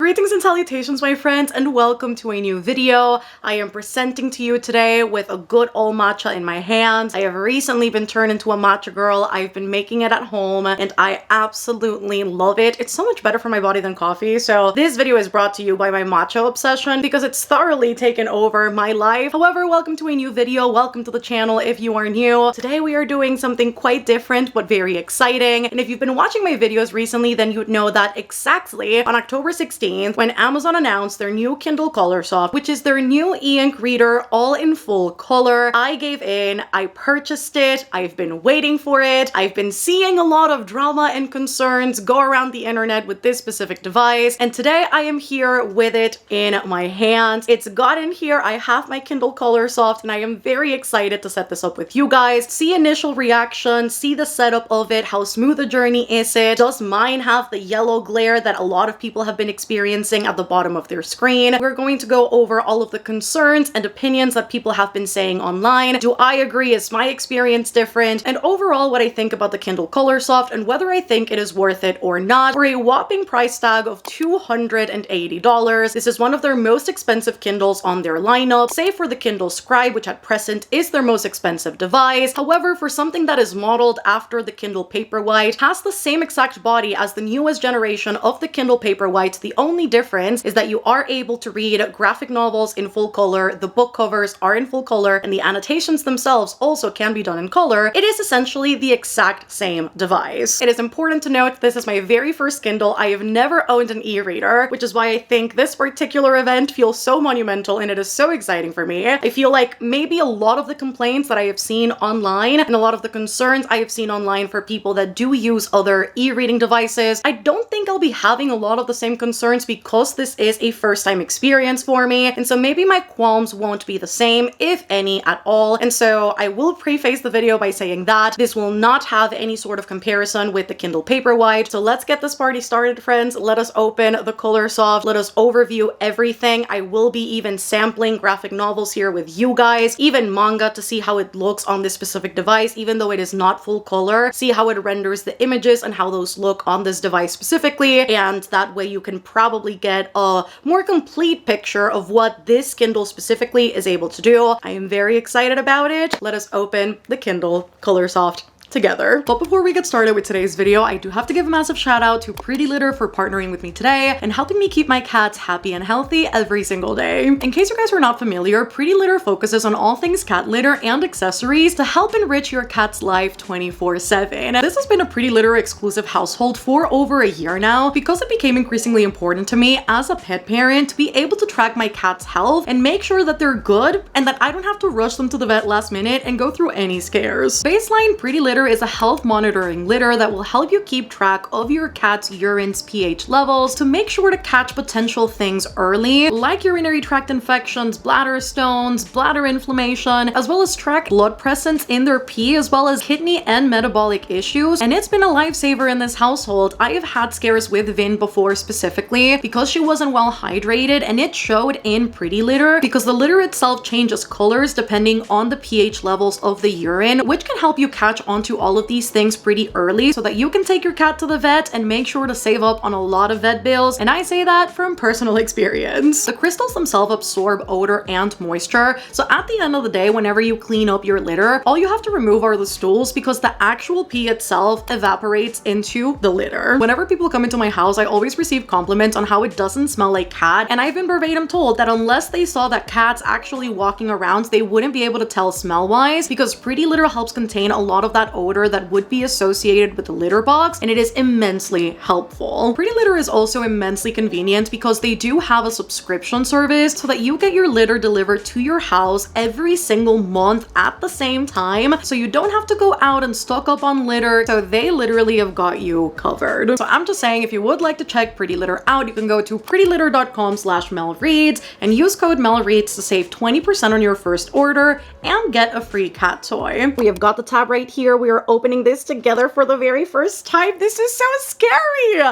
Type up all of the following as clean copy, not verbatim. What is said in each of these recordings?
Greetings and salutations, my friends, and welcome to a new video. I am presenting to you today with a good old matcha in my hands. I have recently been turned into a matcha girl. I've been making it at home and I absolutely love it. It's so much better for my body than coffee. So this video is brought to you by my matcha obsession because it's thoroughly taken over my life. However, welcome to a new video. Welcome to the channel if you are new. Today we are doing something quite different but very exciting. And if you've been watching my videos recently, then you'd know that exactly on October 16th, when Amazon announced their new Kindle Colorsoft, which is their new e-ink reader all in full color, I gave in, I purchased it, I've been waiting for it, I've been seeing a lot of drama and concerns go around the internet with this specific device, and today I am here with it in my hands. It's gotten here, I have my Kindle Colorsoft, and I am very excited to set this up with you guys, see initial reactions, see the setup of it, how smooth a journey is it, does mine have the yellow glare that a lot of people have been experiencing at the bottom of their screen. We're going to go over all of the concerns and opinions that people have been saying online. Do I agree? Is my experience different? And overall, what I think about the Kindle Colorsoft and whether I think it is worth it or not. For a whopping price tag of $280, this is one of their most expensive Kindles on their lineup, save for the Kindle Scribe, which at present is their most expensive device. However, for something that is modeled after the Kindle Paperwhite, has the same exact body as the newest generation of the Kindle Paperwhite, the only difference is that you are able to read graphic novels in full color, the book covers are in full color, and the annotations themselves also can be done in color. It is essentially the exact same device. It is important to note this is my very first Kindle. I have never owned an e-reader, which is why I think this particular event feels so monumental and it is so exciting for me. I feel like maybe a lot of the complaints that I have seen online and a lot of the concerns I have seen online for people that do use other e-reading devices, I don't think I'll be having a lot of the same concerns because this is a first-time experience for me, and so maybe my qualms won't be the same, if any at all. And so I will preface the video by saying that this will not have any sort of comparison with the Kindle Paperwhite. So let's get this party started, friends. Let us open the Colorsoft. Let us overview everything. I will be even sampling graphic novels here with you guys, even manga, to see how it looks on this specific device, even though it is not full color. See how it renders the images and how those look on this device specifically, and that way you can probably get a more complete picture of what this Kindle specifically is able to do. I am very excited about it. Let us open the Kindle Colorsoft together. But before we get started with today's video, I do have to give a massive shout out to Pretty Litter for partnering with me today and helping me keep my cats happy and healthy every single day. In case you guys are not familiar, Pretty Litter focuses on all things cat litter and accessories to help enrich your cat's life 24/7. This has been a Pretty Litter exclusive household for over a year now because it became increasingly important to me as a pet parent to be able to track my cat's health and make sure that they're good and that I don't have to rush them to the vet last minute and go through any scares. Baseline Pretty Litter is a health monitoring litter that will help you keep track of your cat's urine's pH levels to make sure to catch potential things early, like urinary tract infections, bladder stones, bladder inflammation, as well as track blood presence in their pee, as well as kidney and metabolic issues. And it's been a lifesaver in this household. I have had scares with Vin before specifically because she wasn't well hydrated, and it showed in Pretty Litter because the litter itself changes colors depending on the pH levels of the urine, which can help you catch onto all of these things pretty early so that you can take your cat to the vet and make sure to save up on a lot of vet bills. And I say that from personal experience. The crystals themselves absorb odor and moisture, so at the end of the day, whenever you clean up your litter, all you have to remove are the stools because the actual pee itself evaporates into the litter. Whenever people come into my house, I always receive compliments on how it doesn't smell like cat, and I've been verbatim told that unless they saw that cats actually walking around, they wouldn't be able to tell smell-wise because Pretty Litter helps contain a lot of that odor that would be associated with the litter box, and it is immensely helpful. Pretty Litter is also immensely convenient because they do have a subscription service so that you get your litter delivered to your house every single month at the same time, so you don't have to go out and stock up on litter, so they literally have got you covered. So I'm just saying, if you would like to check Pretty Litter out, you can go to prettylitter.com/MelReads and use code MelReads to save 20% on your first order and get a free cat toy. We have got the tab right here. We we are opening this together for the very first time. This is so scary.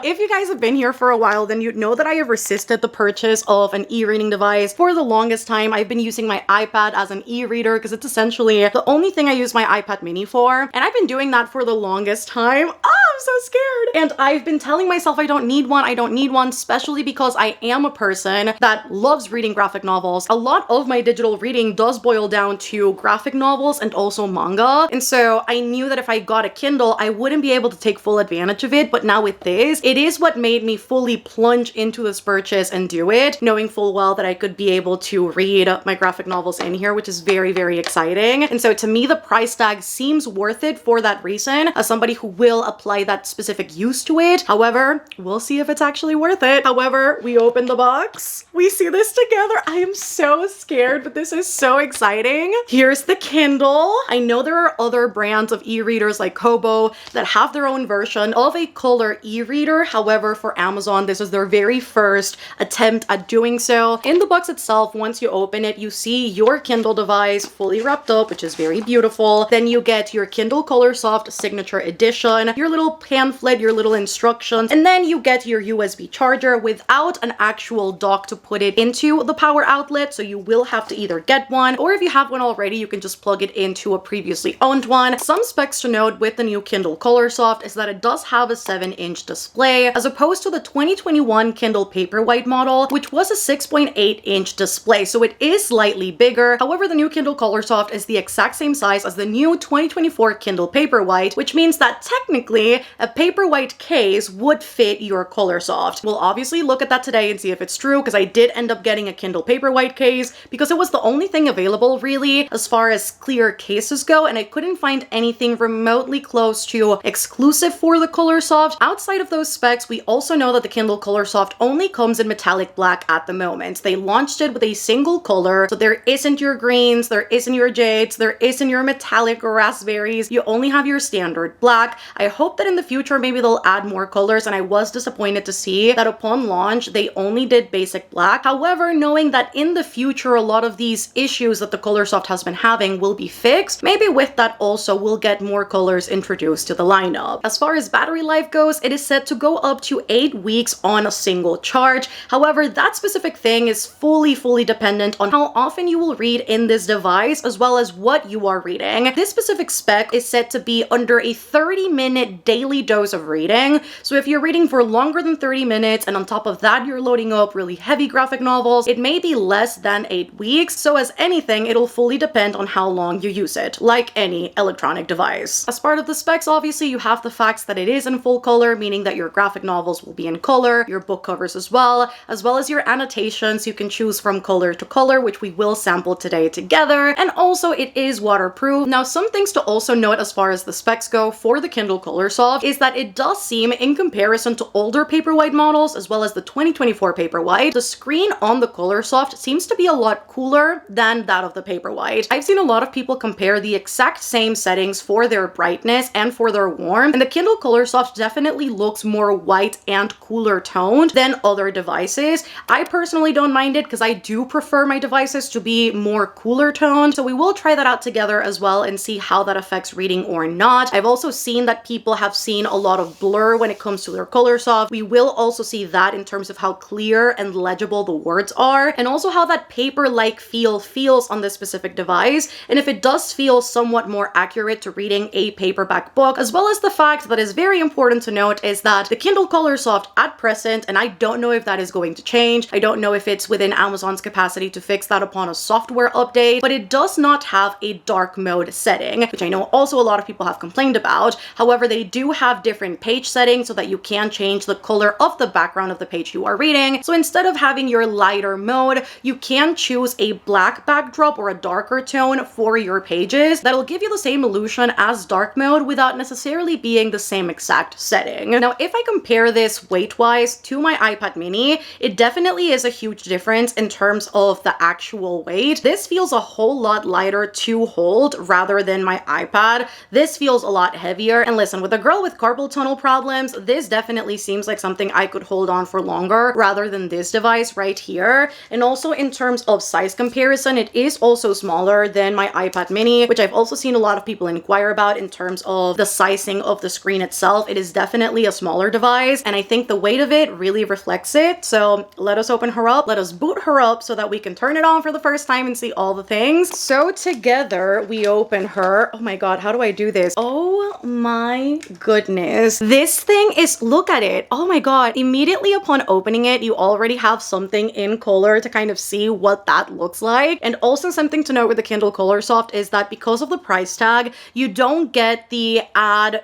If you guys have been here for a while, then you'd know that I have resisted the purchase of an e-reading device for the longest time. I've been using my iPad as an e-reader because it's essentially the only thing I use my iPad mini for. And I've been doing that for the longest time. I'm so scared. And I've been telling myself I don't need one, especially because I am a person that loves reading graphic novels. A lot of my digital reading does boil down to graphic novels and also manga. And so I knew that if I got a Kindle, I wouldn't be able to take full advantage of it. But now with this, it is what made me fully plunge into this purchase and do it, knowing full well that I could be able to read my graphic novels in here, which is very, very exciting. And so to me, the price tag seems worth it for that reason, as somebody who will apply that specific use to it. However, we'll see if it's actually worth it. However, we open the box. We see this together. I am so scared, but this is so exciting. Here's the Kindle. I know there are other brands of e-readers like Kobo that have their own version of a color e-reader. However, for Amazon, this is their very first attempt at doing so. In the box itself, once you open it, you see your Kindle device fully wrapped up, which is very beautiful. Then you get your Kindle Colorsoft Signature Edition, your little pamphlet, your little instructions, and then you get your USB charger without an actual dock to put it into the power outlet. So you will have to either get one, or if you have one already, you can just plug it into a previously owned one. Some specs to note with the new Kindle Colorsoft is that it does have a 7-inch display, as opposed to the 2021 Kindle Paperwhite model, which was a 6.8-inch display. So it is slightly bigger. However, the new Kindle Colorsoft is the exact same size as the new 2024 Kindle Paperwhite, which means that technically a Paperwhite case would fit your Colorsoft. We'll obviously look at that today and see if it's true, because I did end up getting a Kindle Paperwhite case because it was the only thing available really as far as clear cases go, and I couldn't find anything remotely close to exclusive for the Colorsoft. Outside of those specs, we also know that the Kindle Colorsoft only comes in metallic black at the moment. They launched it with a single color, so there isn't your greens, there isn't your jades, there isn't your metallic raspberries. You only have your standard black. I hope that in the future maybe they'll add more colors, and I was disappointed to see that upon launch they only did basic black. However, knowing that in the future a lot of these issues that the Colorsoft has been having will be fixed, maybe with that also we'll get more colors introduced to the lineup. As far as battery life goes, it is set to go up to 8 weeks on a single charge. However, that specific thing is fully dependent on how often you will read in this device, as well as what you are reading. This specific spec is set to be under a 30-minute daily dose of reading. So if you're reading for longer than 30 minutes, and on top of that you're loading up really heavy graphic novels, it may be less than 8 weeks. So as anything, it'll fully depend on how long you use it, like any electronic device. As part of the specs, obviously, you have the facts that it is in full color, meaning that your graphic novels will be in color, your book covers as well as your annotations. You can choose from color to color, which we will sample today together. And also it is waterproof. Now, some things to also note as far as the specs go for the Kindle Colorsoft is that it does seem, in comparison to older Paperwhite models, as well as the 2024 Paperwhite, the screen on the Colorsoft seems to be a lot cooler than that of the Paperwhite. I've seen a lot of people compare the exact same settings for their brightness and for their warmth, and the Kindle Colorsoft definitely looks more white and cooler toned than other devices. I personally don't mind it because I do prefer my devices to be more cooler toned, so we will try that out together as well and see how that affects reading or not. I've also seen that people have seen a lot of blur when it comes to their Colorsoft. We will also see that in terms of how clear and legible the words are, and also how that paper-like feel feels on this specific device, and if it does feel somewhat more accurate to reading a paperback book, as well as the fact that is very important to note is that the Kindle Colorsoft at present, and I don't know if that is going to change, I don't know if it's within Amazon's capacity to fix that upon a software update, but it does not have a dark mode setting, which I know also a lot of people have complained about. However, they do have different page settings so that you can change the color of the background of the page you are reading. So instead of having your lighter mode, you can choose a black backdrop or a darker tone for your pages. That'll give you the same illusion as dark mode without necessarily being the same exact setting. Now, if I compare this weight-wise to my iPad mini, it definitely is a huge difference in terms of the actual weight. This feels a whole lot lighter to hold rather than my iPad. This feels a lot heavier. And listen, with a girl with carpal tunnel problems, this definitely seems like something I could hold on for longer rather than this device right here. And also in terms of size comparison, it is also smaller than my iPad mini, which I've also seen a lot of people inquire care about in terms of the sizing of the screen itself. It is definitely a smaller device, and I think the weight of it really reflects it. So let us open her up. Let us boot her up so that we can turn it on for the first time and see all the things. So together we open her. Oh my god, how do I do this? Oh my goodness. This thing is, look at it. Oh my god. Immediately upon opening it, you already have something in color to kind of see what that looks like. And also something to note with the Kindle Colorsoft is that because of the price tag, you don't get the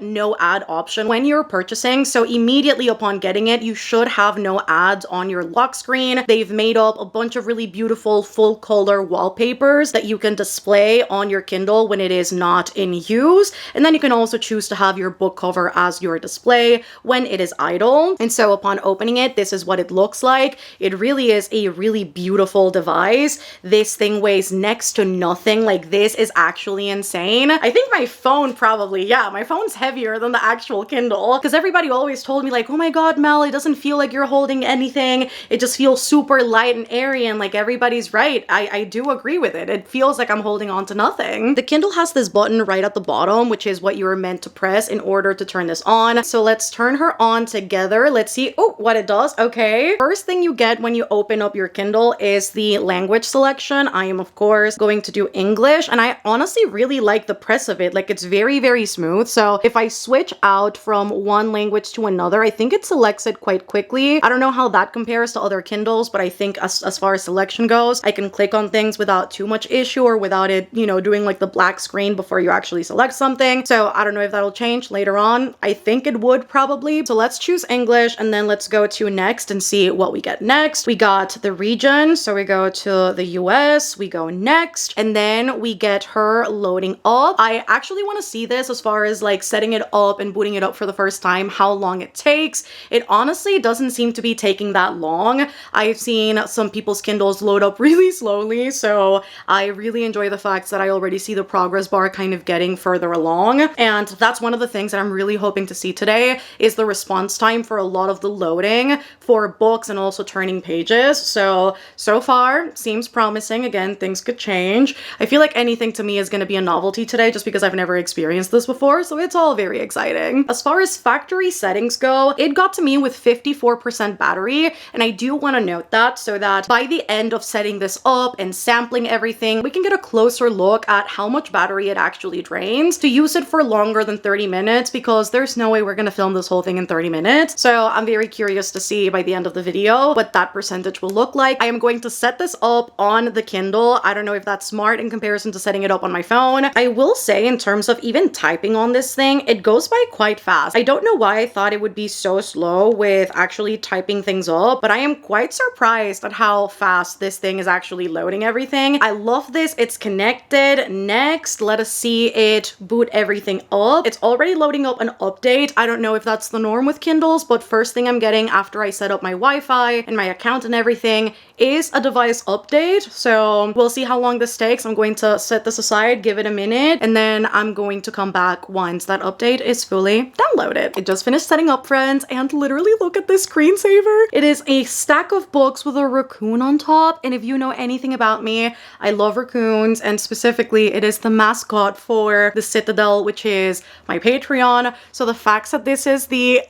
no ad option when you're purchasing. So immediately upon getting it, you should have no ads on your lock screen. They've made up a bunch of really beautiful full color wallpapers that you can display on your Kindle when it is not in use. And then you can also choose to have your book cover as your display when it is idle. And so upon opening it, this is what it looks like. It really is a really beautiful device. This thing weighs next to nothing. Like, this is actually insane. I think my phone probably, yeah, my phone's heavier than the actual Kindle, because everybody always told me like, oh my god, Mel, it doesn't feel like you're holding anything. It just feels super light and airy, and like, everybody's right. I do agree with it. It feels like I'm holding on to nothing. The Kindle has this button right at the bottom, which is what you were meant to press in order to turn this on. So let's turn her on together. Let's see what it does. Okay. First thing you get when you open up your Kindle is the language selection. I am of course going to do English, and I honestly really like the press of it. Like, it's very, very smooth. So if I switch out from one language to another, I think it selects it quite quickly. I don't know how that compares to other Kindles, but I think as far as selection goes, I can click on things without too much issue, or without it, you know, doing like the black screen before you actually select something. So I don't know if that'll change later on. I think it would probably. So let's choose English, and then let's go to next and see what we get next. We got the region. So we go to the US, we go next, and then we get her loading up. I actually want to see this as far as like setting it up and booting it up for the first time, how long it takes. It honestly doesn't seem to be taking that long. I've seen some people's Kindles load up really slowly, so I really enjoy the fact that I already see the progress bar kind of getting further along. And that's one of the things that I'm really hoping to see today, is the response time for a lot of the loading for books and also turning pages. So far seems promising. Again, things could change. I feel like anything to me is going to be a novelty today, just because I've never experienced this before, so it's all very exciting. As far as factory settings go, it got to me with 54% battery, and I do want to note that, so that by the end of setting this up and sampling everything, we can get a closer look at how much battery it actually drains to use it for longer than 30 minutes, because there's no way we're going to film this whole thing in 30 minutes. So I'm very curious to see by the end of the video what that percentage will look like. I am going to set this up on the Kindle. I don't know if that's smart in comparison to setting it up on my phone. I will say, in terms of even typing on this thing, it goes by quite fast. I don't know why I thought it would be so slow with actually typing things up, but I am quite surprised at how fast this thing is actually loading everything. I love this. It's connected. Next, let us see it boot everything up. It's already loading up an update. I don't know if that's the norm with Kindles, but first thing I'm getting after I set up my Wi-Fi and my account and everything is a device update. So we'll see how long this takes. I'm going to set this aside, give it a minute, and then I'm going to come back once that update is fully downloaded. It just finished setting up, friends, and literally look at this screensaver. It is a stack of books with a raccoon on top, and if you know anything about me, I love raccoons, and specifically it is the mascot for the Citadel, which is my Patreon. So the fact that this is the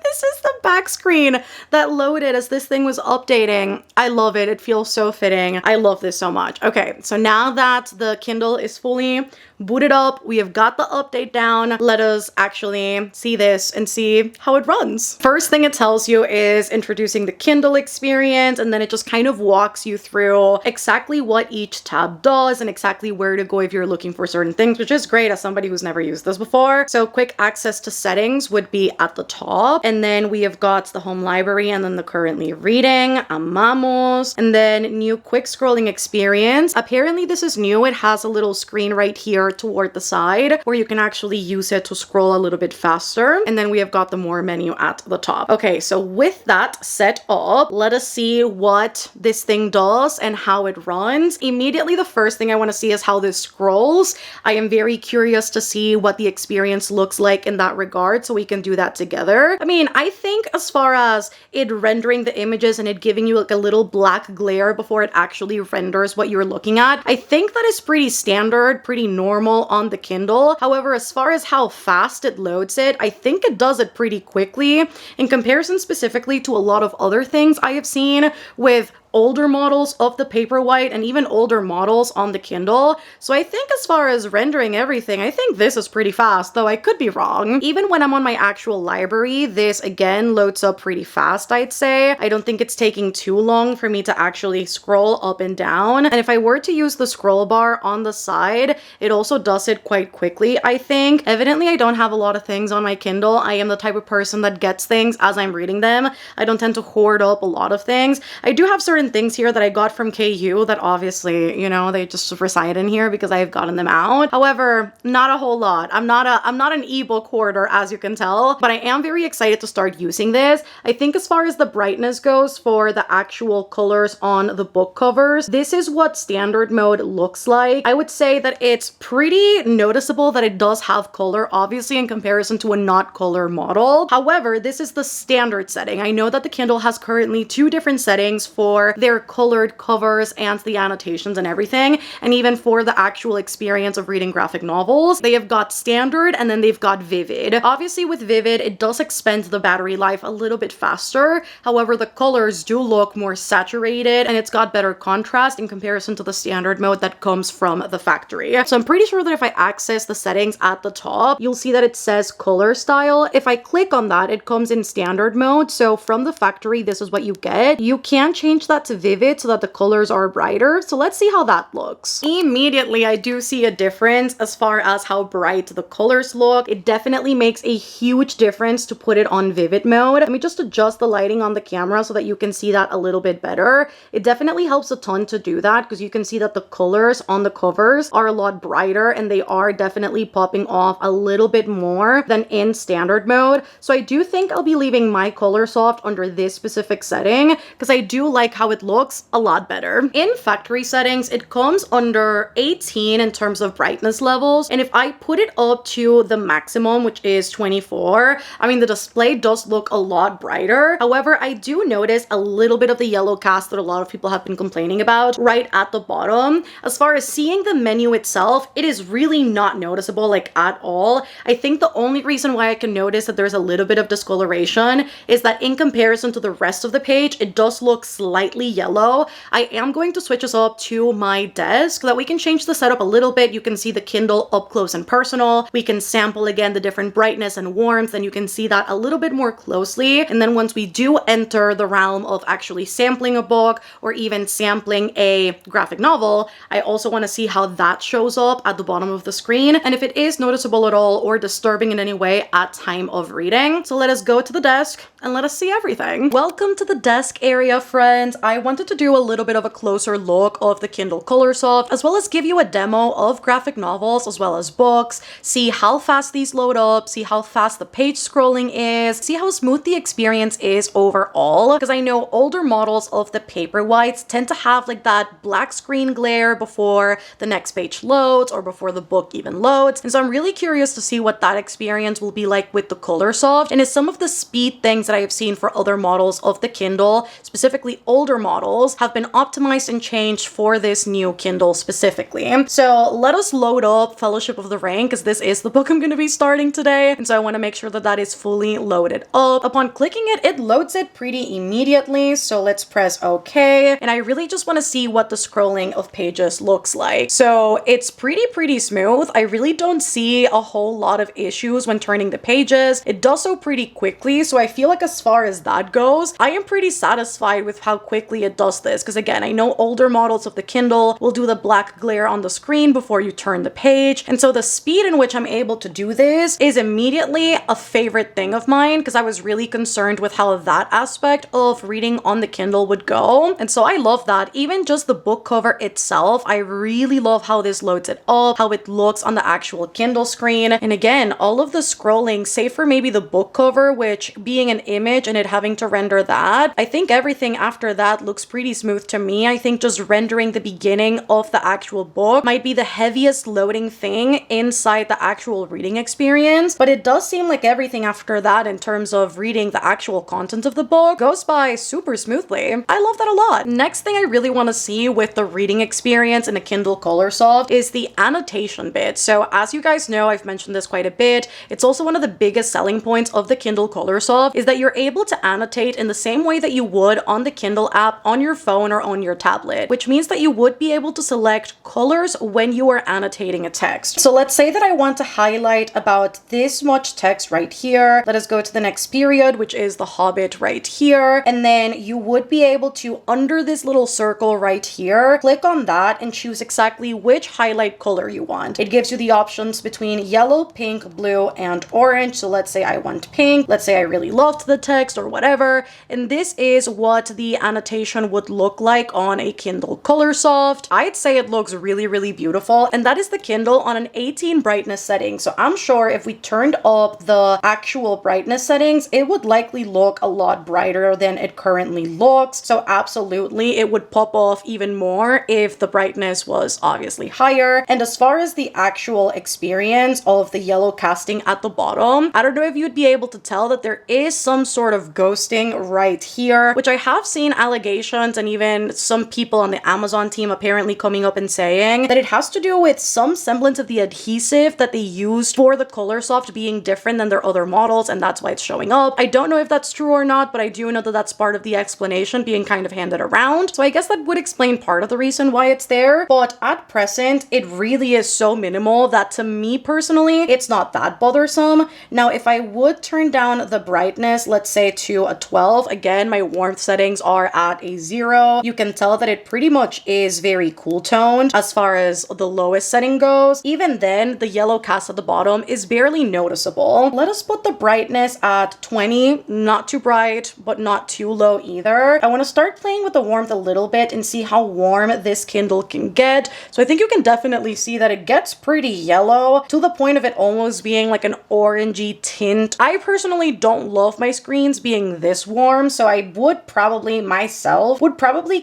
this is the back screen that loaded as this thing was updating. I love it. It feels so fitting. I love this so much. Okay, so now that the Kindle is fully booted up, we have got the update down. Let us actually see this and see how it runs. First thing it tells you is introducing the Kindle experience, and then it just kind of walks you through exactly what each tab does and exactly where to go if you're looking for certain things, which is great as somebody who's never used this before. So quick access to settings would be at the top, and then we have got the home library, and then the currently reading, amamos, and then new quick scrolling experience. Apparently this is new. It has a little screen right here toward the side where you can actually use it to scroll a little bit faster. And then we have got the more menu at the top. Okay, so with that set up, let us see what this thing does and how it runs. Immediately, the first thing I want to see is how this scrolls. I am very curious to see what the experience looks like in that regard, so we can do that together. I mean, I think as far as it rendering the images and it giving you like a little black glare before it actually renders what you're looking at, I think that is pretty standard, pretty normal normal on the Kindle. However, as far as how fast it loads it, I think it does it pretty quickly in comparison specifically to a lot of other things I have seen with older models of the Paperwhite and even older models on the Kindle. So I think as far as rendering everything, I think this is pretty fast, though I could be wrong. Even when I'm on my actual library, this again loads up pretty fast, I'd say. I don't think it's taking too long for me to actually scroll up and down. And if I were to use the scroll bar on the side, it also does it quite quickly, I think. Evidently, I don't have a lot of things on my Kindle. I am the type of person that gets things as I'm reading them. I don't tend to hoard up a lot of things. I do have certain things here that I got from KU that obviously, you know, they just reside in here because I've gotten them out. However, not a whole lot. I'm not an ebook hoarder, as you can tell, but I am very excited to start using this. I think as far as the brightness goes for the actual colors on the book covers, this is what standard mode looks like. I would say that it's pretty noticeable that it does have color, obviously, in comparison to a not color model. However, this is the standard setting. I know that the Kindle has currently 2 different settings for their colored covers and the annotations and everything, and even for the actual experience of reading graphic novels. They have got standard and then they've got vivid. Obviously with vivid, it does expend the battery life a little bit faster. However, the colors do look more saturated and it's got better contrast in comparison to the standard mode that comes from the factory. So I'm pretty sure that if I access the settings at the top, you'll see that it says color style. If I click on that, it comes in standard mode. So from the factory, this is what you get. You can change that to vivid so that the colors are brighter. So let's see how that looks. Immediately, I do see a difference as far as how bright the colors look. It definitely makes a huge difference to put it on vivid mode. Let me just adjust the lighting on the camera so that you can see that a little bit better. It definitely helps a ton to do that because you can see that the colors on the covers are a lot brighter and they are definitely popping off a little bit more than in standard mode. So I do think I'll be leaving my ColorSoft under this specific setting because I do like how it looks a lot better. In factory settings, it comes under 18 in terms of brightness levels. And if I put it up to the maximum, which is 24, I mean, the display does look a lot brighter. However, I do notice a little bit of the yellow cast that a lot of people have been complaining about right at the bottom. As far as seeing the menu itself, it is really not noticeable, like at all. I think the only reason why I can notice that there's a little bit of discoloration is that in comparison to the rest of the page, it does look slightly yellow. I am going to switch us up to my desk so that we can change the setup a little bit. You can see the Kindle up close and personal. We can sample again the different brightness and warmth, and you can see that a little bit more closely. And then once we do enter the realm of actually sampling a book or even sampling a graphic novel, I also want to see how that shows up at the bottom of the screen and if it is noticeable at all or disturbing in any way at time of reading. So let us go to the desk and let us see everything. Welcome to the desk area, friends. I wanted to do a little bit of a closer look of the Kindle Colorsoft, as well as give you a demo of graphic novels as well as books, see how fast these load up, see how fast the page scrolling is, see how smooth the experience is overall, because I know older models of the Paperwhites tend to have like that black screen glare before the next page loads or before the book even loads. And so I'm really curious to see what that experience will be like with the Colorsoft, and if some of the speed things that I have seen for other models of the Kindle, specifically older models, have been optimized and changed for this new Kindle specifically. So let us load up Fellowship of the Ring, because this is the book I'm going to be starting today, and so I want to make sure that that is fully loaded up. Upon clicking it, it loads it pretty immediately, so let's press OK, and I really just want to see what the scrolling of pages looks like. So it's pretty smooth. I really don't see a whole lot of issues when turning the pages. It does so pretty quickly, so I feel like as far as that goes, I am pretty satisfied with how quickly it does this, because again, I know older models of the Kindle will do the black glare on the screen before you turn the page, and so the speed in which I'm able to do this is immediately a favorite thing of mine, because I was really concerned with how that aspect of reading on the Kindle would go, and so I love that. Even just the book cover itself, I really love how this loads it up, how it looks on the actual Kindle screen, and again, all of the scrolling, save for maybe the book cover, which being an image and it having to render that, I think everything after that that looks pretty smooth to me. I think just rendering the beginning of the actual book might be the heaviest loading thing inside the actual reading experience, but it does seem like everything after that in terms of reading the actual content of the book goes by super smoothly. I love that a lot. Next thing I really want to see with the reading experience in a Kindle Colorsoft is the annotation bit. So as you guys know, I've mentioned this quite a bit. It's also one of the biggest selling points of the Kindle Colorsoft is that you're able to annotate in the same way that you would on the Kindle app on your phone or on your tablet, which means that you would be able to select colors when you are annotating a text. So let's say that I want to highlight about this much text right here. Let us go to the next period, which is The Hobbit right here. And then you would be able to, under this little circle right here, click on that and choose exactly which highlight color you want. It gives you the options between yellow, pink, blue, and orange. So let's say I want pink. Let's say I really loved the text or whatever. And this is what the annotation would look like on a Kindle Colorsoft. I'd say it looks really, really beautiful. And that is the Kindle on an 18 brightness setting. So I'm sure if we turned up the actual brightness settings, it would likely look a lot brighter than it currently looks. So absolutely, it would pop off even more if the brightness was obviously higher. And as far as the actual experience of the yellow casting at the bottom, I don't know if you'd be able to tell that there is some sort of ghosting right here, which I have seen allegations and even some people on the Amazon team apparently coming up and saying that it has to do with some semblance of the adhesive that they used for the Colorsoft being different than their other models, and that's why it's showing up. I don't know if that's true or not, but I do know that that's part of the explanation being kind of handed around. So I guess that would explain part of the reason why it's there. But at present, it really is so minimal that to me personally, it's not that bothersome. Now, if I would turn down the brightness, let's say to a 12, again, my warmth settings are at a 0. You can tell that it pretty much is very cool toned as far as the lowest setting goes. Even then, the yellow cast at the bottom is barely noticeable. Let us put the brightness at 20, not too bright, but not too low either. I want to start playing with the warmth a little bit and see how warm this Kindle can get. So I think you can definitely see that it gets pretty yellow to the point of it almost being like an orangey tint. I personally don't love my screens being this warm, so I would probably myself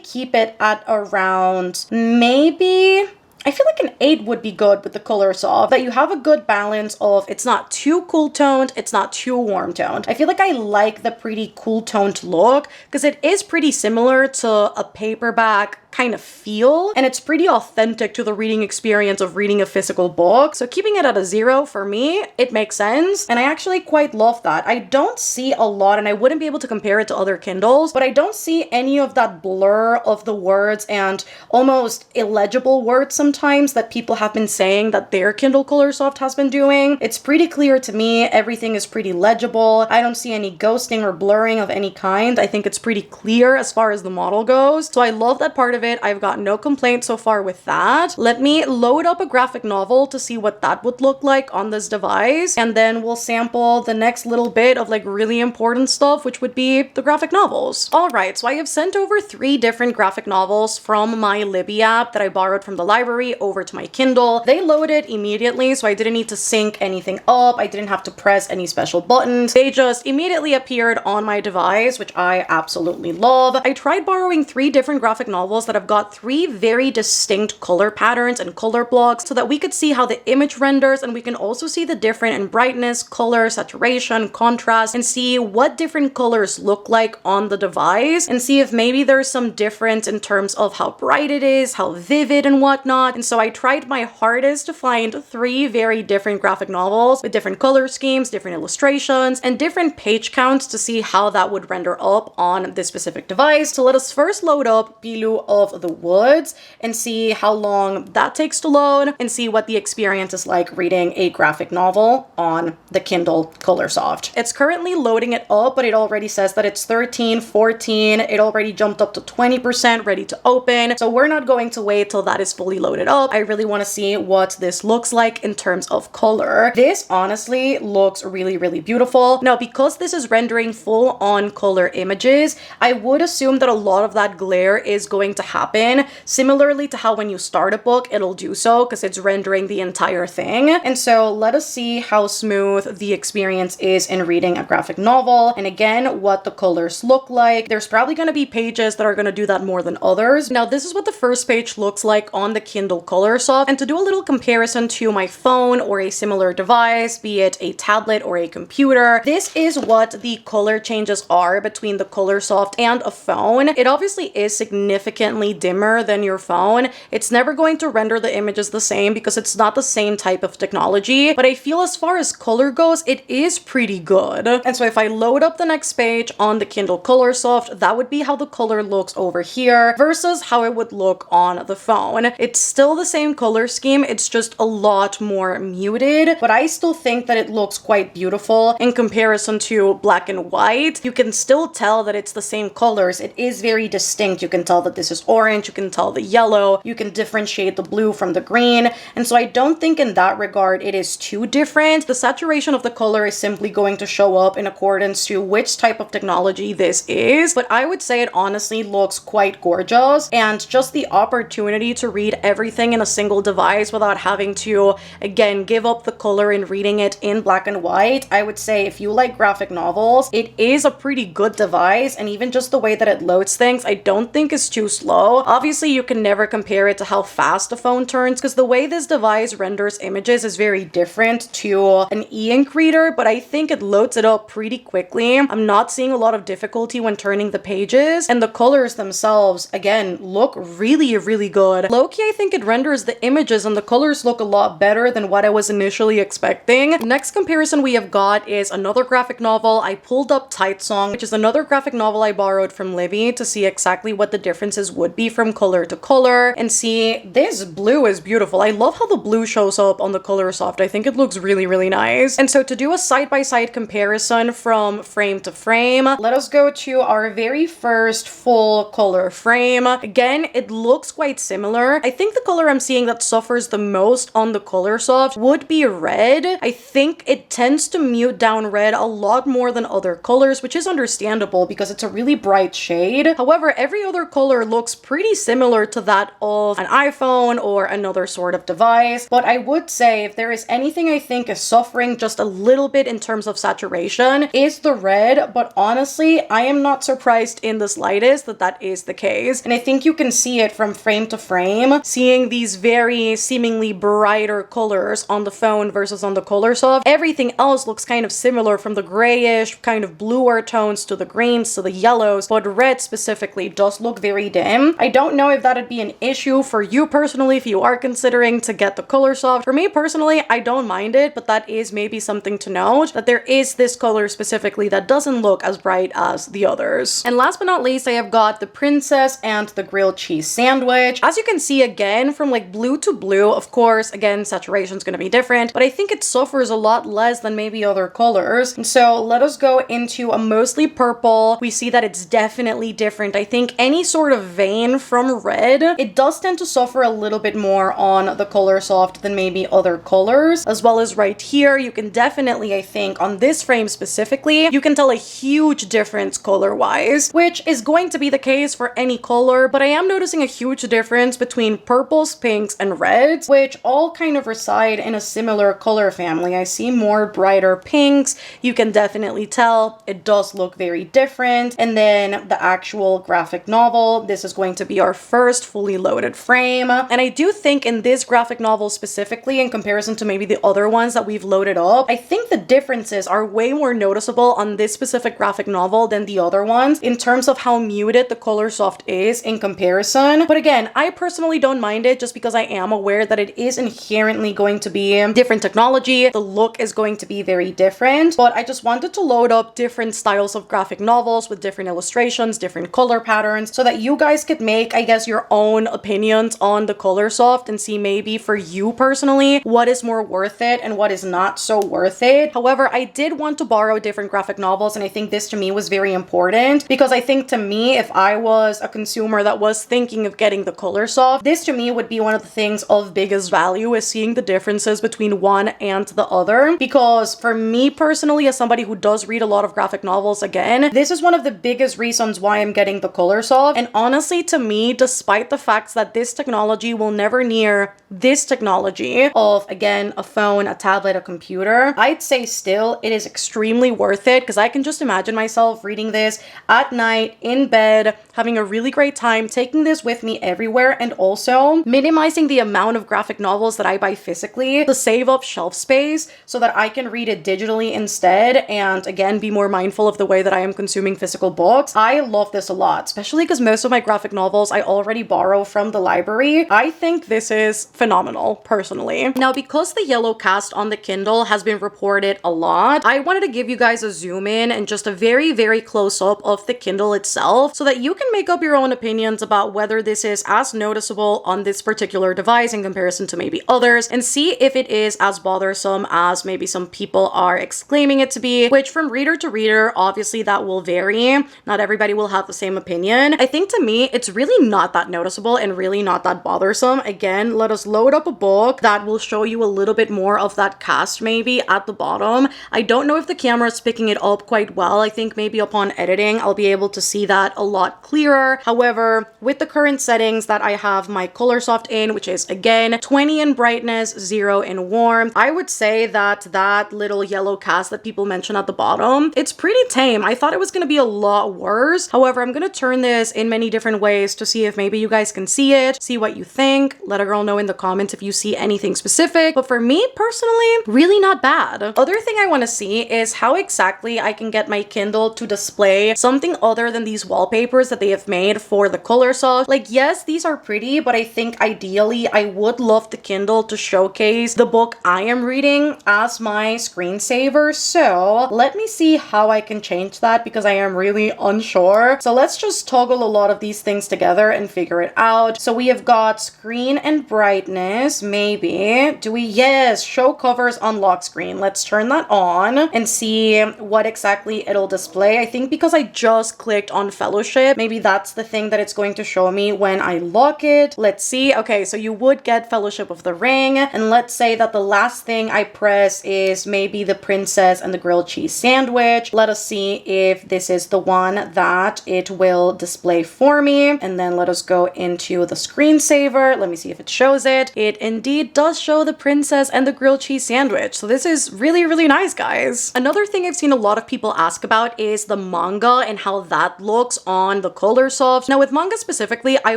keep it at around maybe, I feel like an 8 would be good with the Colorsoft, that you have a good balance of it's not too cool toned, it's not too warm toned. I feel like I like the pretty cool toned look because it is pretty similar to a paperback kind of feel, and it's pretty authentic to the reading experience of reading a physical book. So keeping it at a 0 for me, it makes sense, and I actually quite love that. I don't see a lot, and I wouldn't be able to compare it to other Kindles, but I don't see any of that blur of the words and almost illegible words sometimes that people have been saying that their Kindle Colorsoft has been doing. It's pretty clear to me. Everything is pretty legible. I don't see any ghosting or blurring of any kind. I think it's pretty clear as far as the model goes. So I love that part of it. I've got no complaints so far with that. Let me load up a graphic novel to see what that would look like on this device, and then we'll sample the next little bit of like really important stuff, which would be the graphic novels. All right, so I have sent over 3 different graphic novels from my Libby app that I borrowed from the library over to my Kindle. They loaded immediately, so I didn't need to sync anything up. I didn't have to press any special buttons. They just immediately appeared on my device, which I absolutely love. I tried borrowing 3 different graphic novels that have got 3 very distinct color patterns and color blocks so that we could see how the image renders, and we can also see the different in brightness, color, saturation, contrast, and see what different colors look like on the device, and see if maybe there's some difference in terms of how bright it is, how vivid and whatnot. And so I tried my hardest to find 3 very different graphic novels with different color schemes, different illustrations, and different page counts to see how that would render up on this specific device. So let us first load up Pilu of the Woods and see how long that takes to load, and see what the experience is like reading a graphic novel on the Kindle Colorsoft. It's currently loading it up, but it already says that it's 13, 14. It already jumped up to 20% ready to open. So we're not going to wait till that is fully loaded up. I really want to see what this looks like in terms of color. This honestly looks really, really beautiful. Now, because this is rendering full on color images, I would assume that a lot of that glare is going to happen, similarly to how when you start a book, it'll do so because it's rendering the entire thing. And so let us see how smooth the experience is in reading a graphic novel. And again, what the colors look like. There's probably going to be pages that are going to do that more than others. Now, this is what the first page looks like on the Kindle Colorsoft. And to do a little comparison to my phone or a similar device, be it a tablet or a computer, this is what the color changes are between the Colorsoft and a phone. It obviously is significantly dimmer than your phone. It's never going to render the images the same because it's not the same type of technology, but I feel as far as color goes, it is pretty good. And so if I load up the next page on the Kindle Colorsoft, that would be how the color looks over here versus how it would look on the phone. It's still the same color scheme, it's just a lot more muted, but I still think that it looks quite beautiful in comparison to black and white. You can still tell that it's the same colors. It is very distinct. You can tell that this is orange, you can tell the yellow, you can differentiate the blue from the green. And so I don't think in that regard it is too different. The saturation of the color is simply going to show up in accordance to which type of technology this is, but I would say it honestly looks quite gorgeous, and just the opportunity to read everything in a single device without having to, again, give up the color in reading it in black and white. I would say if you like graphic novels, it is a pretty good device, and even just the way that it loads things, I don't think is too slow. Obviously, you can never compare it to how fast a phone turns because the way this device renders images is very different to an e-ink reader, but I think it loads it up pretty quickly. I'm not seeing a lot of difficulty when turning the pages, and the colors themselves, again, look really, really good. Low-key, I think it renders the images and the colors look a lot better than what I was initially expecting. Next comparison we have got is another graphic novel. I pulled up Tight Song, which is another graphic novel I borrowed from Libby to see exactly what the differences would be from color to color, and see this blue is beautiful. I love how the blue shows up on the Colorsoft. I think it looks really, really nice. And so to do a side-by-side comparison from frame to frame, let us go to our very first full color frame. Again, it looks quite similar. I think the color I'm seeing that suffers the most on the Colorsoft would be red. I think it tends to mute down red a lot more than other colors, which is understandable because it's a really bright shade. However, every other color looks pretty similar to that of an iPhone or another sort of device. But I would say if there is anything I think is suffering just a little bit in terms of saturation, is the red. But honestly, I am not surprised in the slightest that that is the case. And I think you can see it from frame to frame, seeing these very seemingly brighter colors on the phone versus on the Colorsoft. Everything else looks kind of similar, from the grayish, kind of bluer tones to the greens to the yellows, but red specifically does look very dim. I don't know if that'd be an issue for you personally if you are considering to get the Colorsoft. For me personally, I don't mind it, but that is maybe something to note, that there is this color specifically that doesn't look as bright as the others. And last but not least, I have got the Princess and the Grilled Cheese Sandwich. As you can see, again, from like blue to blue, of course, again, saturation is going to be different, but I think it suffers a lot less than maybe other colors. And so let us go into a mostly purple. We see that it's definitely different. I think any sort of vein from red, it does tend to suffer a little bit more on the Colorsoft than maybe other colors, as well as right here, you can definitely, I think, on this frame specifically, you can tell a huge difference color-wise, which is going to be the case for any color, but I am noticing a huge difference between purples, pinks, and reds, which all kind of reside in a similar color family. I see more brighter pinks. You can definitely tell it does look very different. And then the actual graphic novel, this is going to be our first fully loaded frame. And I do think in this graphic novel specifically, in comparison to maybe the other ones that we've loaded up, I think the differences are way more noticeable on this specific graphic novel than the other ones in terms of how muted the Colorsoft is in comparison. But again, I personally don't mind it just because I am aware that it is inherently going to be different technology. The look is going to be very different, but I just wanted to load up different styles of graphic novels with different illustrations, different color patterns, so that you guys could make, I guess, your own opinions on the Colorsoft and see maybe for you personally what is more worth it and what is not so worth it. However, I did want to borrow different graphic novels, and I think this to me was very important because I think to me, if I was a consumer that was thinking of getting the Colorsoft, this to me would be one of the things of biggest value, is seeing the differences between one and the other. Because for me personally, as somebody who does read a lot of graphic novels, again, this is one of the biggest reasons why I'm getting the Colorsoft. And honestly, to me, despite the fact that this technology will never near this technology of, again, a phone, a tablet, a computer, I'd say still it is extremely worth it, because I can just imagine myself reading this at night in bed, having a really great time, taking this with me everywhere, and also minimizing the amount of graphic novels that I buy physically to save up shelf space so that I can read it digitally instead, and again, be more mindful of the way that I am consuming physical books. I love this a lot, especially because most of my graphic novels I already borrow from the library. I think this is phenomenal, personally. Now, because the yellow cast on the Kindle has been reported a lot, I wanted to give you guys a zoom in and just a very, very close up of the Kindle itself so that you can make up your own opinions about whether this is as noticeable on this particular device in comparison to maybe others, and see if it is as bothersome as maybe some people are exclaiming it to be, which from reader to reader, obviously that will vary. Not everybody will have the same opinion. I think to me, it's really not that noticeable and really not that bothersome. Again, let us load up a book that will show you a little bit more of that cast maybe at the bottom. I don't know if the camera is picking it up quite well. I think maybe upon editing, I'll be able to see that a lot clearer. However, with the current settings that I have my Coloursoft in, which is again 20 in brightness, 0 in warmth, I would say that that little yellow cast that people mention at the bottom, it's pretty tame. I thought it was going to be a lot worse. However, I'm going to turn this in many different ways to see if maybe you guys can see it, see what you think. Let a girl know in the comments if you see anything specific. But for me personally, really not bad. Other thing I want to see is how exactly I can get my Kindle to display something other than these wallpapers that they have made for the Coloursoft. Like, yes, these are pretty, but I think ideally I would love the Kindle to showcase the book I am reading as my screensaver. So let me see how I can change that, because I am really unsure. So let's just toggle a lot of these things together and figure it out. So we have got screen and brightness, maybe. Do we? Yes, show covers on lock screen. Let's turn that on and see what exactly it'll display. I think because I just clicked on Fellowship, maybe that's the thing that it's going to show me when I lock it. Let's see. Okay, so you would get Fellowship of the Ring, and let's say that the last thing I press is maybe the Princess and the Grilled Cheese Sandwich. Let us see if this is the one that it will display for me, and then let us go into the screensaver. Let me see if it shows it. It indeed does show the Princess and the Grilled Cheese Sandwich, so this is really, really nice, guys. Another thing I've seen a lot of people ask about is the manga and how that looks on the Coloursoft. Now, with manga specifically, I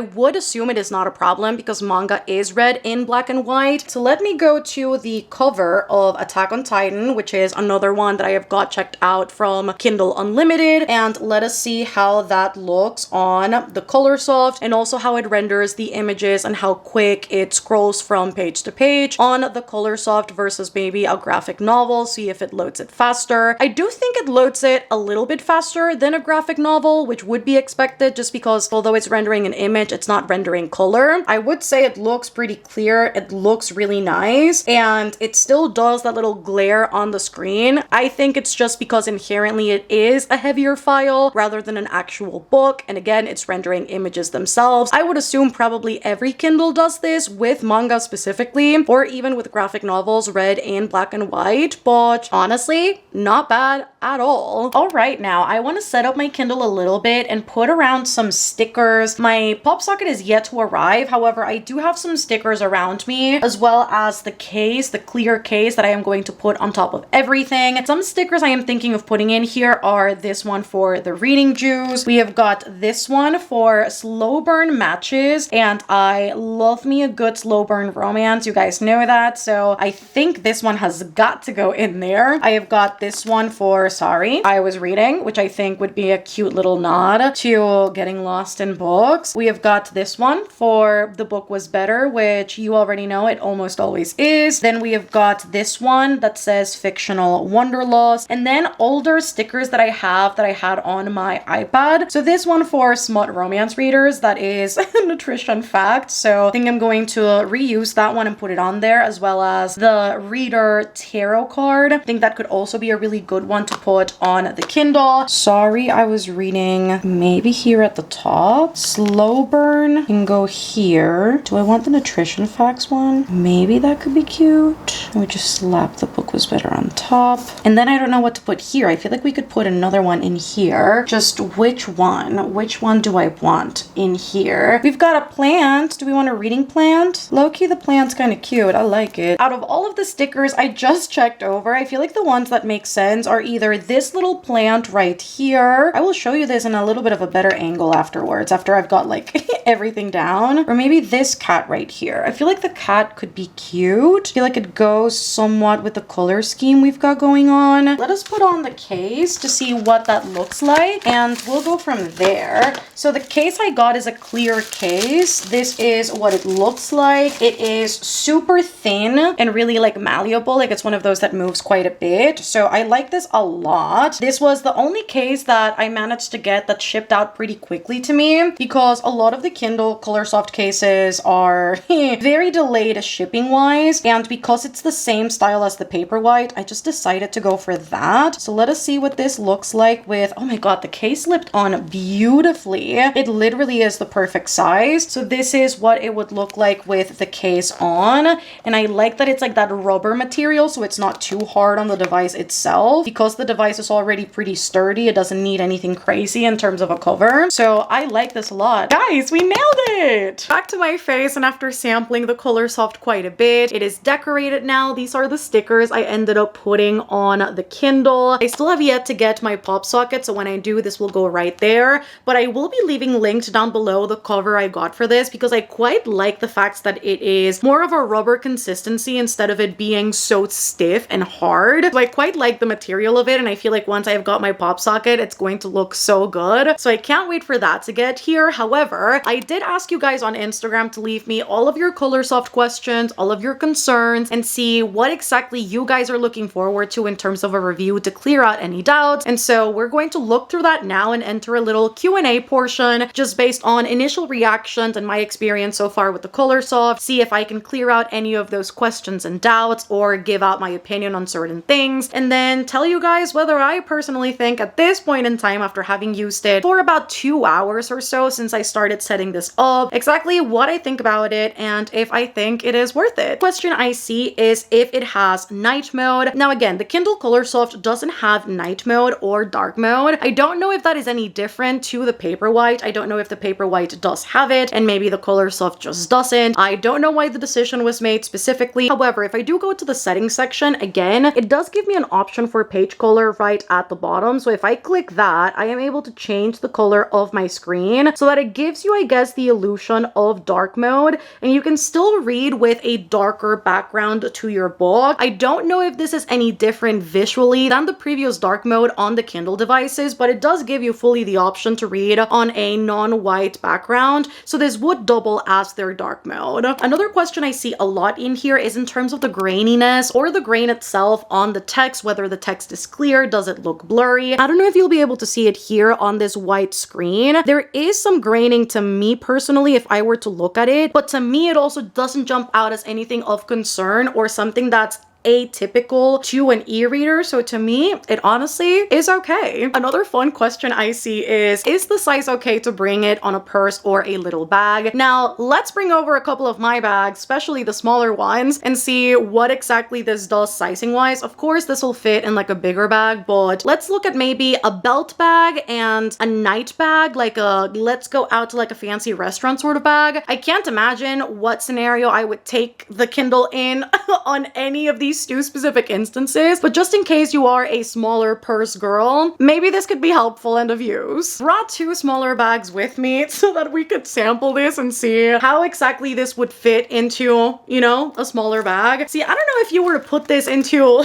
would assume it is not a problem because manga is read in black and white. So let me go to the cover of Attack on Titan, which is another one that I have got checked out from Kindle Unlimited, and let us see how that looks on the Coloursoft, and also how it renders the images and how quick it scrolls from page to page on the Coloursoft versus maybe a graphic novel. See if it loads it faster. I do think it loads it a little bit faster than a graphic novel, which would be expected just because although it's rendering an image, it's not rendering color. I would say it looks pretty clear. It looks really nice, and it still does that little glare on the screen. I think it's just because inherently it is a heavier file rather than an actual book, and again, it's rendering images themselves. I would assume probably every Kindle does this with manga specifically, or even with graphic novels read in black and white, but honestly, not bad at all. All right, now I want to set up my Kindle a little bit and put around some stickers. My pop socket is yet to arrive. However, I do have some stickers around me, as well as the case, the clear case that I am going to put on top of everything. Some stickers I am thinking of putting in here are this one for the reading juice. We have got this one for slow burn matches, and I love me a good slow burn romance. You guys know that, so I think this one has got to go in there. I have got this one for Sorry, I Was Reading, which I think would be a cute little nod to getting lost in books. We have got this one for The Book Was Better, which you already know it almost always is. Then we have got this one that says Fictional Wanderlust, and then older stickers that I have that I had on my iPad. So this one for smut romance readers, that is nutrition fact. So I think I'm going to reuse that one and put it on there, as well as the reader tarot card. I think that could also be a really good one to put on the Kindle. Sorry, I Was Reading, maybe here at the top. Slow burn can go here. Do I want the nutrition facts one? Maybe that could be cute. We just slap The Book Was Better on top. And then I don't know what to put here. I feel like we could put another one in here. Just which one? Which one do I want? want in here? We've got a plant. Do we want a reading plant? Low-key, the plant's kind of cute. I like it. Out of all of the stickers I just checked over, I feel like the ones that make sense are either this little plant right here. I will show you this in a little bit of a better angle afterwards, after I've got like everything down. Or maybe this cat right here. I feel like the cat could be cute. I feel like it goes somewhat with the color scheme we've got going on. Let us put on the case to see what that looks like, and we'll go from there. So the case I got is a clear case. This is what it looks like. It is super thin and really like malleable. Like it's one of those that moves quite a bit. So I like this a lot. This was the only case that I managed to get that shipped out pretty quickly to me, because a lot of the Kindle Colorsoft cases are very delayed shipping wise, and because it's the same style as the Paperwhite, I just decided to go for that. So let us see what this looks like with, oh my god, the case slipped on beautifully. It literally is the perfect size. So this is what it would look like with the case on, and I like that it's like that rubber material, so it's not too hard on the device itself. Because the device is already pretty sturdy, it doesn't need anything crazy in terms of a cover. So I like this a lot. Guys, we nailed it! Back to my face, and after sampling the Colorsoft quite a bit, it is decorated now. These are the stickers I ended up putting on the Kindle. I still have yet to get my pop socket, so when I do, this will go right there. But I will be leaving linked down below the cover I got for this, because I quite like the fact that it is more of a rubber consistency instead of it being so stiff and hard. So I quite like the material of it, and I feel like once I've got my pop socket, it's going to look so good. So I can't wait for that to get here. However, I did ask you guys on Instagram to leave me all of your Colorsoft questions, all of your concerns, and see what exactly you guys are looking forward to in terms of a review to clear out any doubts. And so we're going to look through that now and enter a little Q&A portion just based on initial reactions and my experience so far with the Colorsoft, see if I can clear out any of those questions and doubts or give out my opinion on certain things, and then tell you guys whether I personally think at this point in time, after having used it for about 2 hours or so since I started setting this up, exactly what I think about it and if I think it is worth it. Question I see is if it has night mode. Now again, the Kindle Colorsoft doesn't have night mode or dark mode. I don't know if that is any different to the Paperwhite. I don't know if the Paperwhite does have it and maybe the Colorsoft just doesn't. I don't know why the decision was made specifically. However, if I do go to the settings section, again, it does give me an option for page color right at the bottom. So if I click that, I am able to change the color of my screen so that it gives you, I guess, the illusion of dark mode, and you can still read with a darker background to your book. I don't know if this is any different visually than the previous dark mode on the Kindle devices, but it does give you fully the option to read on a non-white background, so this would double as their dark mode. Another question I see a lot in here is in terms of the graininess or the grain itself on the text, whether the text is clear, does it look blurry? I don't know if you'll be able to see it here on this white screen. There is some graining to me personally if I were to look at it, but to me it also doesn't jump out as anything of concern or something that's atypical to an e-reader, so to me it honestly is okay. Another fun question I see is the size okay to bring it on a purse or a little bag? Now let's bring over a couple of my bags, especially the smaller ones, and see what exactly this does sizing wise. Of course this will fit in like a bigger bag, but let's look at maybe a belt bag and a night bag, like a let's go out to like a fancy restaurant sort of bag. I can't imagine what scenario I would take the Kindle in on any of these two specific instances, but just in case you are a smaller purse girl, maybe this could be helpful and of use. Brought 2 smaller bags with me so that we could sample this and see how exactly this would fit into, you know, a smaller bag. See, I don't know if you were to put this into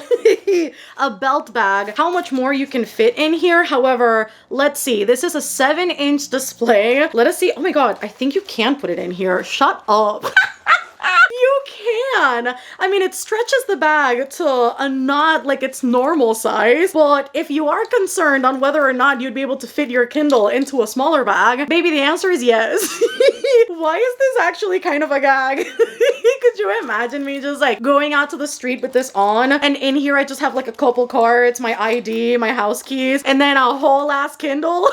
a belt bag, how much more you can fit in here. However, let's see. This is a 7-inch display. Let us see. Oh my god, I think you can put it in here. Shut up. You can! I mean, it stretches the bag to a not like its normal size, but if you are concerned on whether or not you'd be able to fit your Kindle into a smaller bag, maybe the answer is yes. Why is this actually kind of a gag? Could you imagine me just like going out to the street with this on, and in here I just have like a couple cards, my ID, my house keys, and then a whole ass Kindle?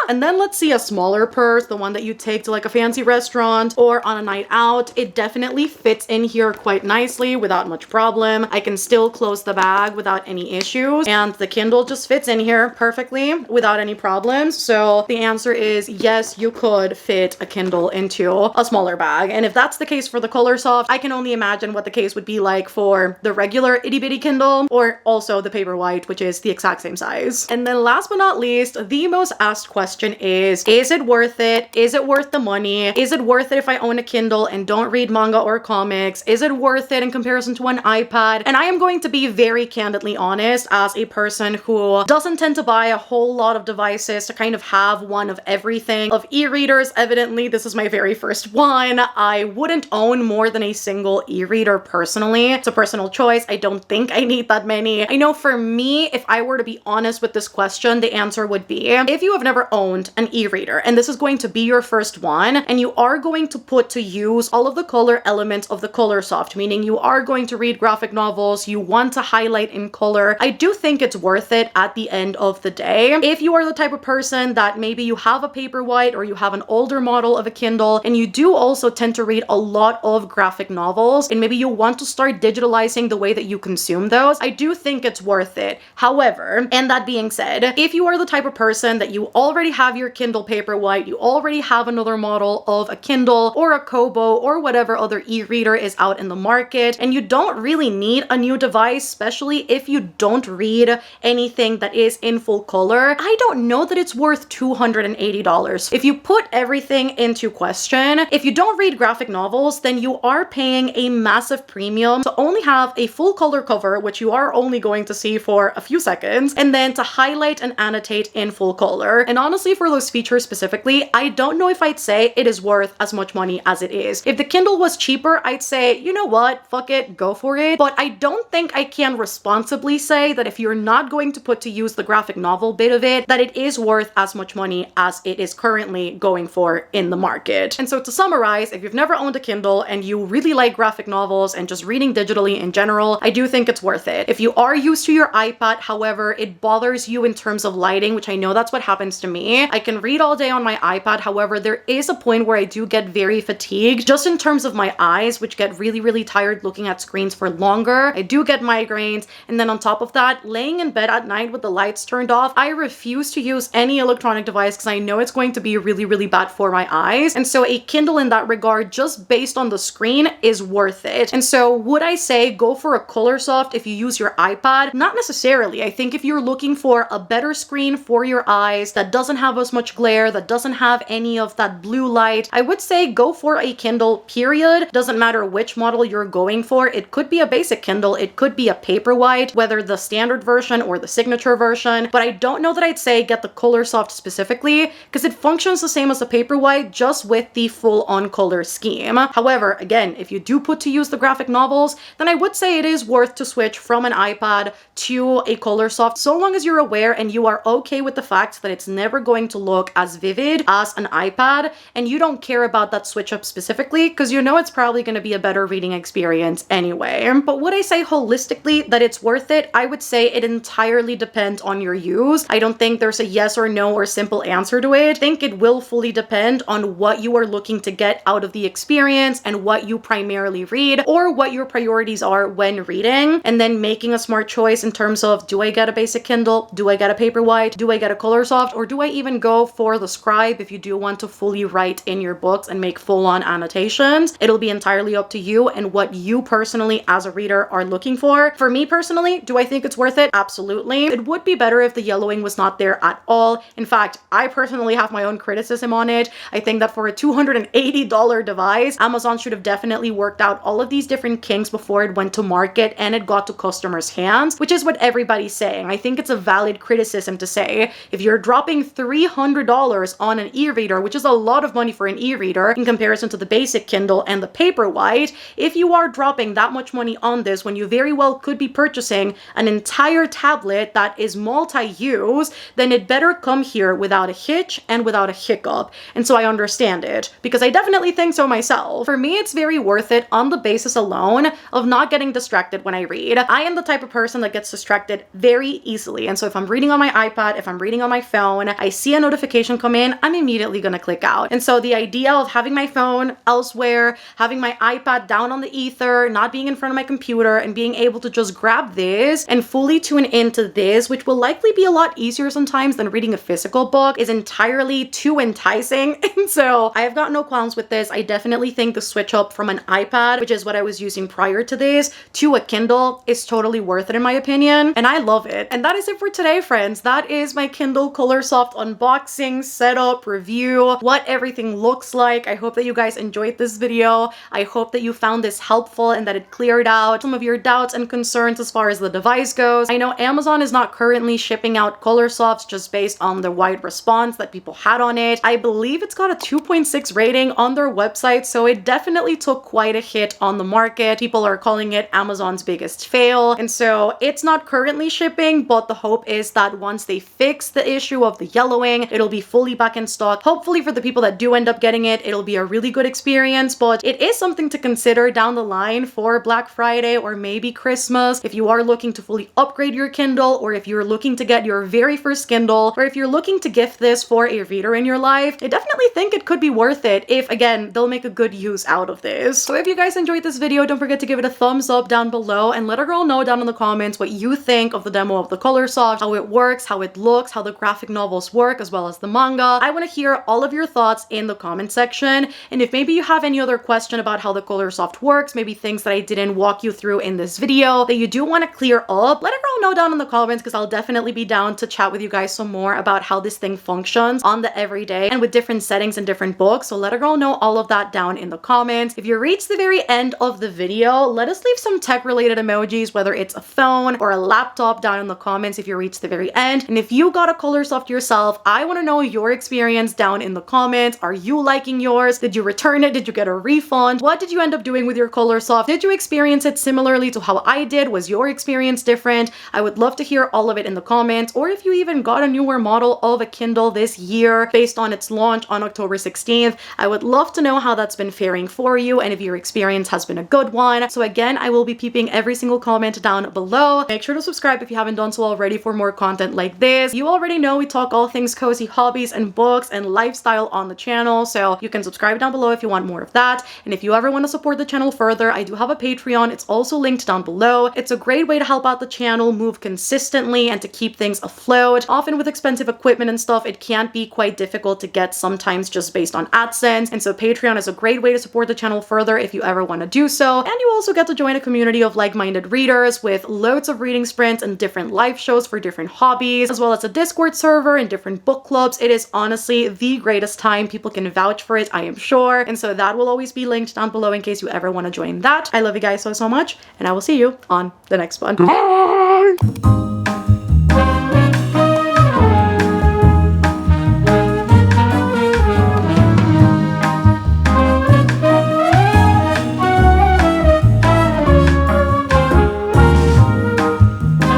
And then let's see a smaller purse, the one that you take to like a fancy restaurant or on a night out. It definitely fits in here quite nicely without much problem. I can still close the bag without any issues, and the Kindle just fits in here perfectly without any problems. So the answer is yes, you could fit a Kindle into a smaller bag. And if that's the case for the Colorsoft, I can only imagine what the case would be like for the regular itty bitty Kindle, or also the Paperwhite, which is the exact same size. And then last but not least, the most asked question is it worth it? Is it worth the money? Is it worth it if I own a Kindle and don't read manga or comics? Is it worth it in comparison to an iPad? And I am going to be very candidly honest, as a person who doesn't tend to buy a whole lot of devices to kind of have one of everything. Of e-readers, evidently this is my very first one. I wouldn't own more than a single e-reader personally. It's a personal choice. I don't think I need that many. I know for me, if I were to be honest with this question, the answer would be, if you have never owned an e-reader and this is going to be your first one, and you are going to put to use all of the color elements of the Colorsoft, meaning you are going to read graphic novels, you want to highlight in color, I do think it's worth it at the end of the day. If you are the type of person that maybe you have a Paperwhite or you have an older model of a Kindle and you do also tend to read a lot of graphic novels and maybe you want to start digitalizing the way that you consume those, I do think it's worth it. However, and that being said, if you are the type of person that you already have your Kindle Paperwhite, you already have another model of a Kindle or a Kobo or whatever other e-reader is out in the market, and you don't really need a new device, especially if you don't read anything that is in full color, I don't know that it's worth $280. If you put everything into question, if you don't read graphic novels, then you are paying a massive premium to only have a full color cover, which you are only going to see for a few seconds, and then to highlight and annotate in full color. And honestly, for those features specifically, I don't know if I'd say it is worth as much money as it is. If the Kindle was cheaper, I'd say, you know what, fuck it, go for it. But I don't think I can responsibly say that if you're not going to put to use the graphic novel bit of it, that it is worth as much money as it is currently going for in the market. And so to summarize, if you've never owned a Kindle and you really like graphic novels and just reading digitally in general, I do think it's worth it. If you are used to your iPad, however, it bothers you in terms of lighting, which I know that's what happens to me. I can read all day on my iPad, however, there is a point where I do get very fatigued just in terms of my eyes, which get really, really tired looking at screens for longer. I do get migraines, and then on top of that, laying in bed at night with the lights turned off, I refuse to use any electronic device because I know it's going to be really, really bad for my eyes. And so a Kindle in that regard, just based on the screen, is worth it. And so would I say go for a Colorsoft if you use your iPad? Not necessarily. I think if you're looking for a better screen for your eyes that doesn't have as much glare, that doesn't have any of that blue light, I would say go for a Kindle, period. Doesn't matter which model you're going for. It could be a basic Kindle, it could be a Paperwhite, whether the standard version or the signature version, but I don't know that I'd say get the Colorsoft specifically because it functions the same as the Paperwhite, just with the full-on color scheme. However, again, if you do put to use the graphic novels, then I would say it is worth to switch from an iPad to a Colorsoft, so long as you're aware and you are okay with the fact that it's never going to look as vivid as an iPad, and you don't care about that switch up specifically because you know it's probably going to be a better reading experience anyway. But would I say holistically that it's worth it? I would say it entirely depends on your use. I don't think there's a yes or no or simple answer to it. I think it will fully depend on what you are looking to get out of the experience and what you primarily read or what your priorities are when reading, and then making a smart choice in terms of, do I get a basic Kindle? Do I get a Paperwhite? Do I get a Colorsoft? Or do I even go for the Scribe if you do want to fully write in your books and make full-on annotations? It'll be entirely up to you and what you personally as a reader are looking for. For me personally, do I think it's worth it? Absolutely. It would be better if the yellowing was not there at all. In fact, I personally have my own criticism on it. I think that for a $280 device, Amazon should have definitely worked out all of these different kinks before it went to market and it got to customers' hands, which is what everybody's saying. I think it's a valid criticism to say, if you're dropping $300 on an e-reader, which is a lot of money for an e-reader in comparison to the basic Kindle and the Paperwhite, if you are dropping that much money on this when you very well could be purchasing an entire tablet that is multi-use, then it better come here without a hitch and without a hiccup. And so I understand it, because I definitely think so myself. For me, it's very worth it on the basis alone of not getting distracted when I read. I am the type of person that gets distracted very easily. And so if I'm reading on my iPad, if I'm reading on my phone, I see a notification come in, I'm immediately gonna click out. And so the idea of having my phone elsewhere, having my iPad down on the ether, not being in front of my computer, and being able to just grab this and fully tune into this, which will likely be a lot easier sometimes than reading a physical book, is entirely too enticing. And so I have got no qualms with this. I definitely think the switch up from an iPad, which is what I was using prior to this, to a Kindle is totally worth it in my opinion, and I love it. And that is it for today, friends. That is my Kindle Colorsoft unboxing, setup, review, what everything looks like. I hope that you guys enjoyed this video. I hope that you found this helpful and that it cleared out some of your doubts and concerns as far as the device goes. I know Amazon is not currently shipping out Colorsofts just based on the wide response that people had on it. I believe it's got a 2.6 rating on their website, so it definitely took quite a hit on the market. People are calling it Amazon's biggest fail, and so it's not currently shipping, but the hope is that once they fix the issue of the yellowing, it'll be fully back in stock. Hopefully for the people that do end up getting it, it'll be a really good experience, but it is something to consider down the line for Black Friday or maybe Christmas if you are looking to fully upgrade your Kindle, or if you're looking to get your very first Kindle, or if you're looking to gift this for a reader in your life. I definitely think it could be worth it if, again, they'll make a good use out of this. So if you guys enjoyed this video, don't forget to give it a thumbs up down below and let a girl know down in the comments what you think of the demo of the Colorsoft, how it works, how it looks, how the graphic novels work, as well as the manga. I want to hear all of your thoughts in the comment section, and if maybe you have any other question about how the Colorsoft works, maybe things that I didn't walk you through in this video that you do want to clear up, let a girl know down in the comments, because I'll definitely be down to chat with you guys some more about how this thing functions on the everyday and with different settings and different books. So let a girl know all of that down in the comments. If you reach the very end of the video, let us leave some tech related emojis, whether it's a phone or a laptop, down in the comments if you reach the very end. And if you got a Colorsoft yourself, I want to know your experience down in the comments. Are you liking yours? Did you return it? Did you get a refund? What did you end up doing with your Colorsoft? Did you experience it similarly to how I did? Was your experience different? I would love to hear all of it in the comments, or if you even got a newer model of a Kindle this year based on its launch on October 16th. I would love to know how that's been faring for you and if your experience has been a good one. So again, I will be peeping every single comment down below. Make sure to subscribe if you haven't done so already for more content like this. You already know we talk all things cozy hobbies and books and lifestyle on the channel, so you can subscribe down below if you want more of that. And if you ever want to support the channel further, I do have a Patreon. It's also linked down below. It's a great way to help out the channel move consistently and to keep things afloat. Often with expensive equipment and stuff, it can be quite difficult to get sometimes just based on AdSense, and so Patreon is a great way to support the channel further if you ever want to do so. And you also get to join a community of like-minded readers with loads of reading sprints and different live shows for different hobbies, as well as a Discord server and different book clubs. It is honestly the greatest time. People can vouch for it, I am sure. And so that will always be linked down below in case you ever want to join that. I love you guys so much, and I will see you on the next one. Bye!